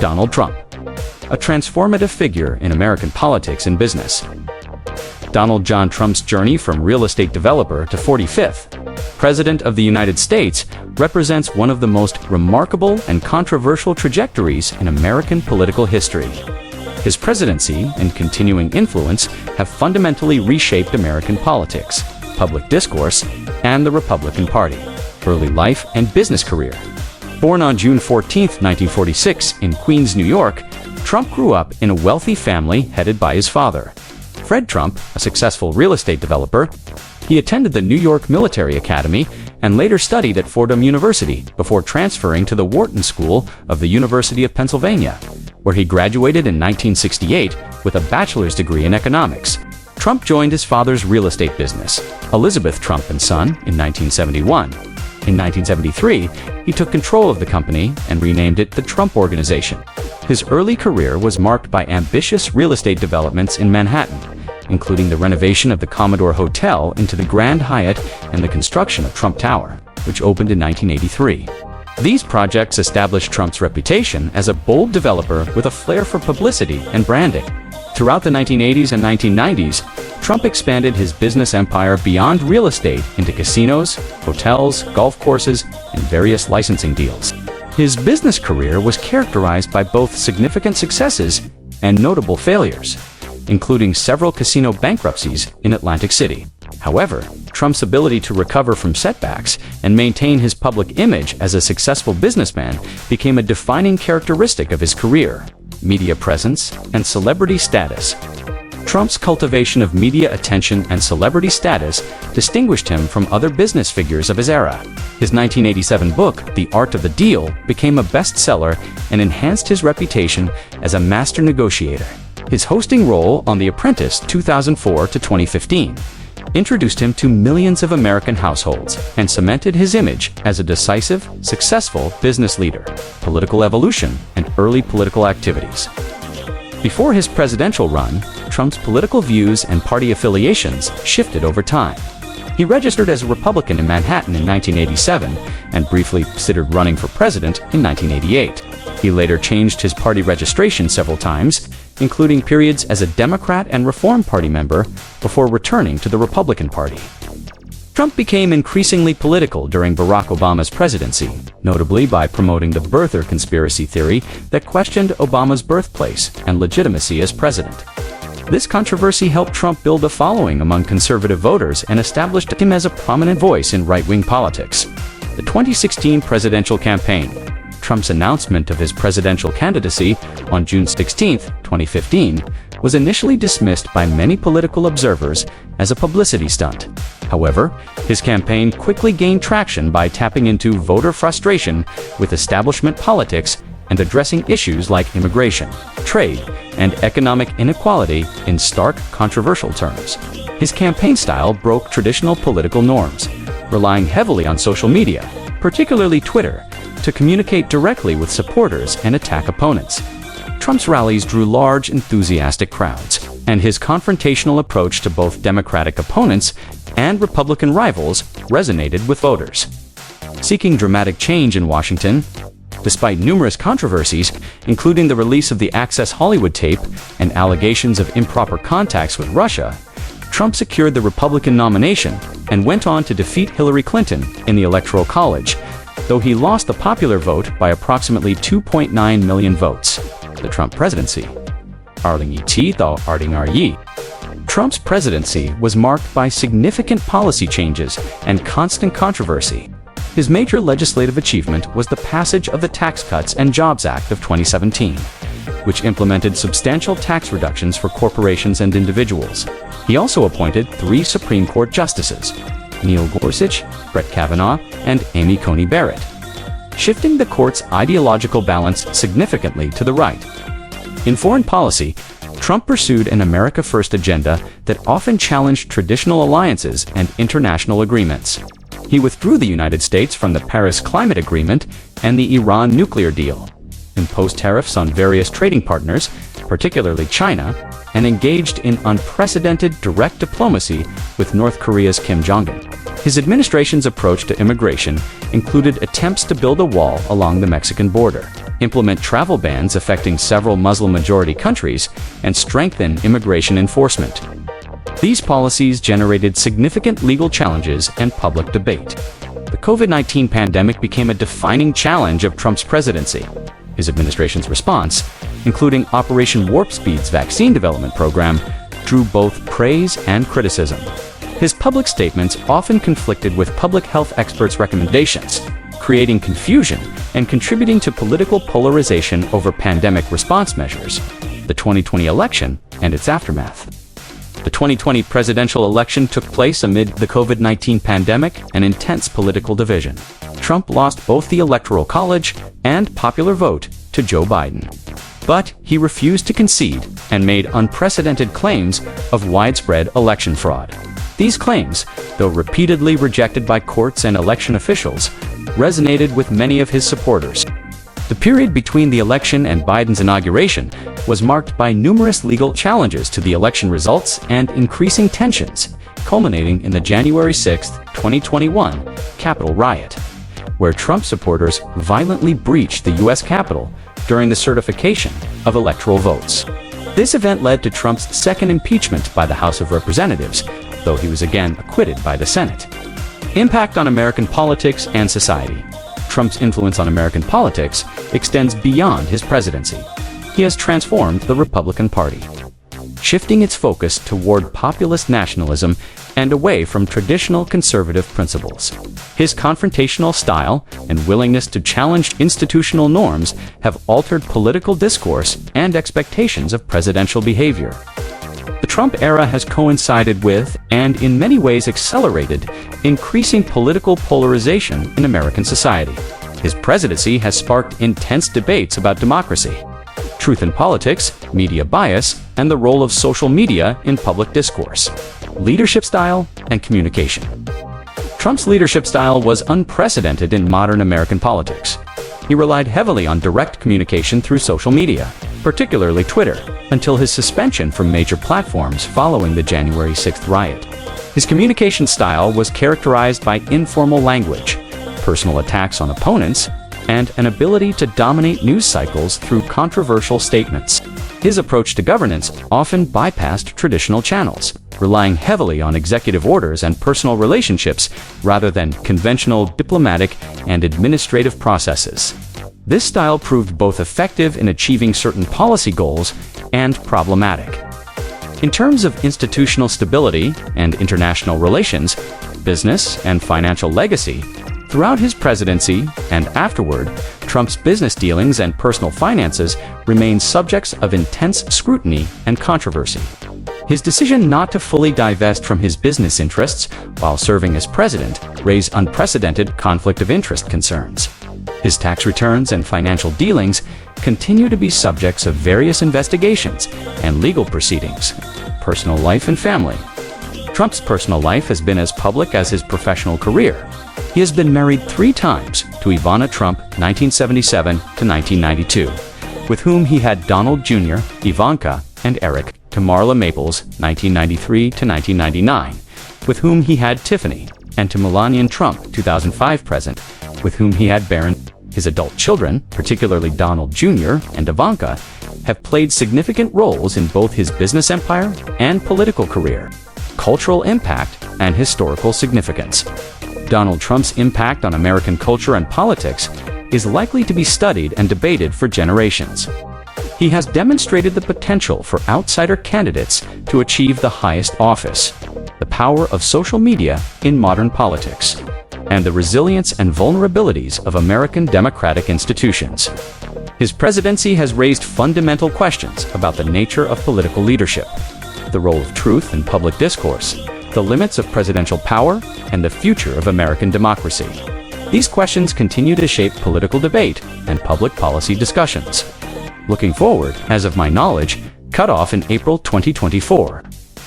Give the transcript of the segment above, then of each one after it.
Donald Trump, a transformative figure in American politics and business. Donald John Trump's journey from real estate developer to 45th President of the United States represents one of the most remarkable and controversial trajectories in American political history. His presidency and continuing influence have fundamentally reshaped American politics, public discourse, and the Republican Party. Early life and business career. Born on June 14, 1946, in Queens, New York, Trump grew up in a wealthy family headed by his father, Fred Trump, a successful real estate developer. He attended the New York Military Academy and later studied at Fordham University before transferring to the Wharton School of the University of Pennsylvania, where he graduated in 1968 with a bachelor's degree in economics. Trump joined his father's real estate business, Elizabeth Trump & Son, in 1971. In 1973, he took control of the company and renamed it the Trump Organization. His early career was marked by ambitious real estate developments in Manhattan, including the renovation of the Commodore Hotel into the Grand Hyatt and the construction of Trump Tower, which opened in 1983. These projects established Trump's reputation as a bold developer with a flair for publicity and branding. Throughout the 1980s and 1990s, Trump expanded his business empire beyond real estate into casinos, hotels, golf courses, and various licensing deals. His business career was characterized by both significant successes and notable failures, including several casino bankruptcies in Atlantic City. However, Trump's ability to recover from setbacks and maintain his public image as a successful businessman became a defining characteristic of his career. Media presence and celebrity status. Trump's cultivation of media attention and celebrity status distinguished him from other business figures of his era. His 1987 book, The Art of the Deal, became a bestseller and enhanced his reputation as a master negotiator. His hosting role on The Apprentice 2004 to 2015 introduced him to millions of American households and cemented his image as a decisive, successful business leader. Political evolution and early political activities. Before his presidential run, Trump's political views and party affiliations shifted over time. He registered as a Republican in Manhattan in 1987 and briefly considered running for president in 1988. He later changed his party registration several times, including periods as a Democrat and Reform Party member before returning to the Republican Party. Trump became increasingly political during Barack Obama's presidency, notably by promoting the birther conspiracy theory that questioned Obama's birthplace and legitimacy as president. This controversy helped Trump build a following among conservative voters and established him as a prominent voice in right-wing politics. The 2016 presidential campaign. Trump's announcement of his presidential candidacy on June 16, 2015, was initially dismissed by many political observers as a publicity stunt. However, his campaign quickly gained traction by tapping into voter frustration with establishment politics and addressing issues like immigration, trade, and economic inequality in stark, controversial terms. His campaign style broke traditional political norms, relying heavily on social media, particularly Twitter, to communicate directly with supporters and attack opponents. Trump's rallies drew large, enthusiastic crowds, and his confrontational approach to both Democratic opponents and Republican rivals resonated with voters. Seeking dramatic change in Washington, despite numerous controversies, including the release of the Access Hollywood tape and allegations of improper contacts with Russia, Trump secured the Republican nomination and went on to defeat Hillary Clinton in the Electoral College, though he lost the popular vote by approximately 2.9 million votes. The Trump presidency. Trump's presidency was marked by significant policy changes and constant controversy. His major legislative achievement was the passage of the Tax Cuts and Jobs Act of 2017, which implemented substantial tax reductions for corporations and individuals. He also appointed 3 Supreme Court justices, Neil Gorsuch, Brett Kavanaugh, and Amy Coney Barrett, shifting the court's ideological balance significantly to the right. In foreign policy, Trump pursued an America First agenda that often challenged traditional alliances and international agreements. He withdrew the United States from the Paris Climate Agreement and the Iran nuclear deal, imposed tariffs on various trading partners, particularly China, and engaged in unprecedented direct diplomacy with North Korea's Kim Jong-un. His administration's approach to immigration included attempts to build a wall along the Mexican border, implement travel bans affecting several Muslim-majority countries, and strengthen immigration enforcement. These policies generated significant legal challenges and public debate. The COVID-19 pandemic became a defining challenge of Trump's presidency. His administration's response, including Operation Warp Speed's vaccine development program, drew both praise and criticism. His public statements often conflicted with public health experts' recommendations, creating confusion and contributing to political polarization over pandemic response measures, the 2020 election, and its aftermath. The 2020 presidential election took place amid the COVID-19 pandemic and intense political division. Trump lost both the Electoral College and popular vote to Joe Biden. But he refused to concede and made unprecedented claims of widespread election fraud. These claims, though repeatedly rejected by courts and election officials, resonated with many of his supporters. The period between the election and Biden's inauguration was marked by numerous legal challenges to the election results and increasing tensions, culminating in the January 6, 2021, Capitol riot, where Trump supporters violently breached the U.S. Capitol during the certification of electoral votes. This event led to Trump's second impeachment by the House of Representatives, though he was again acquitted by the Senate. Impact on American politics and society. Trump's influence on American politics extends beyond his presidency. He has transformed the Republican Party, shifting its focus toward populist nationalism and away from traditional conservative principles. His confrontational style and willingness to challenge institutional norms have altered political discourse and expectations of presidential behavior. The Trump era has coincided with, and in many ways accelerated, increasing political polarization in American society. His presidency has sparked intense debates about democracy, truth in politics, media bias, and the role of social media in public discourse, leadership style, and communication. Trump's leadership style was unprecedented in modern American politics. He relied heavily on direct communication through social media, particularly Twitter, until his suspension from major platforms following the January 6th riot. His communication style was characterized by informal language, personal attacks on opponents, and an ability to dominate news cycles through controversial statements. His approach to governance often bypassed traditional channels, relying heavily on executive orders and personal relationships rather than conventional diplomatic and administrative processes. This style proved both effective in achieving certain policy goals and problematic. In terms of institutional stability and international relations, business and financial legacy, throughout his presidency and afterward, Trump's business dealings and personal finances remain subjects of intense scrutiny and controversy. His decision not to fully divest from his business interests while serving as president raised unprecedented conflict of interest concerns. His tax returns and financial dealings continue to be subjects of various investigations and legal proceedings. Personal life and family. Trump's personal life has been as public as his professional career. He has been married 3 times to Ivana Trump, 1977 to 1992, with whom he had Donald Jr., Ivanka, and Eric, to Marla Maples, 1993 to 1999, with whom he had Tiffany, and to Melania Trump, 2005 present, with whom he had Barron. His adult children, particularly Donald Jr. and Ivanka, have played significant roles in both his business empire and political career, cultural impact, and historical significance. Donald Trump's impact on American culture and politics is likely to be studied and debated for generations. He has demonstrated the potential for outsider candidates to achieve the highest office, the power of social media in modern politics, and the resilience and vulnerabilities of American democratic institutions. His presidency has raised fundamental questions about the nature of political leadership, the role of truth in public discourse, the limits of presidential power, and the future of American democracy. These questions continue to shape political debate and public policy discussions. Looking forward, as of my knowledge, cut off in April 2024,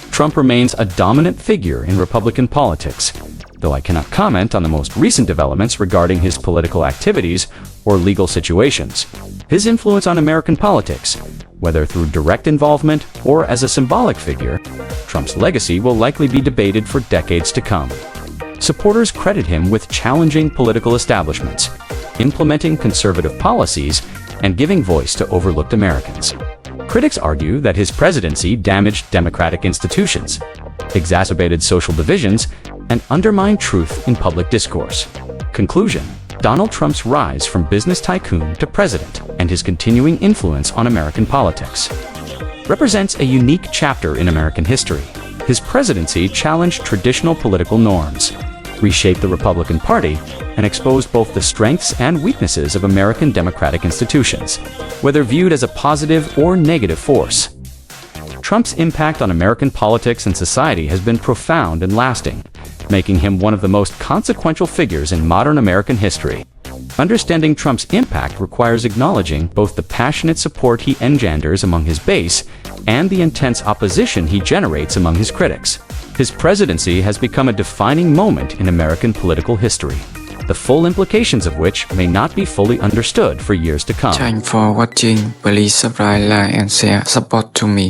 Trump remains a dominant figure in Republican politics, though I cannot comment on the most recent developments regarding his political activities or legal situations. His influence on American politics, whether through direct involvement or as a symbolic figure, Trump's legacy will likely be debated for decades to come. Supporters credit him with challenging political establishments, implementing conservative policies, and giving voice to overlooked Americans. Critics argue that his presidency damaged democratic institutions, exacerbated social divisions, and undermined truth in public discourse. Conclusion: Donald Trump's rise from business tycoon to president and his continuing influence on American politics represents a unique chapter in American history. His presidency challenged traditional political norms, reshaped the Republican Party, and exposed both the strengths and weaknesses of American democratic institutions, whether viewed as a positive or negative force. Trump's impact on American politics and society has been profound and lasting, making him one of the most consequential figures in modern American history. Understanding Trump's impact requires acknowledging both the passionate support he engenders among his base and the intense opposition he generates among his critics. His presidency has become a defining moment in American political history, the full implications of which may not be fully understood for years to come. Thanks for watching. Please subscribe, like and share support to me.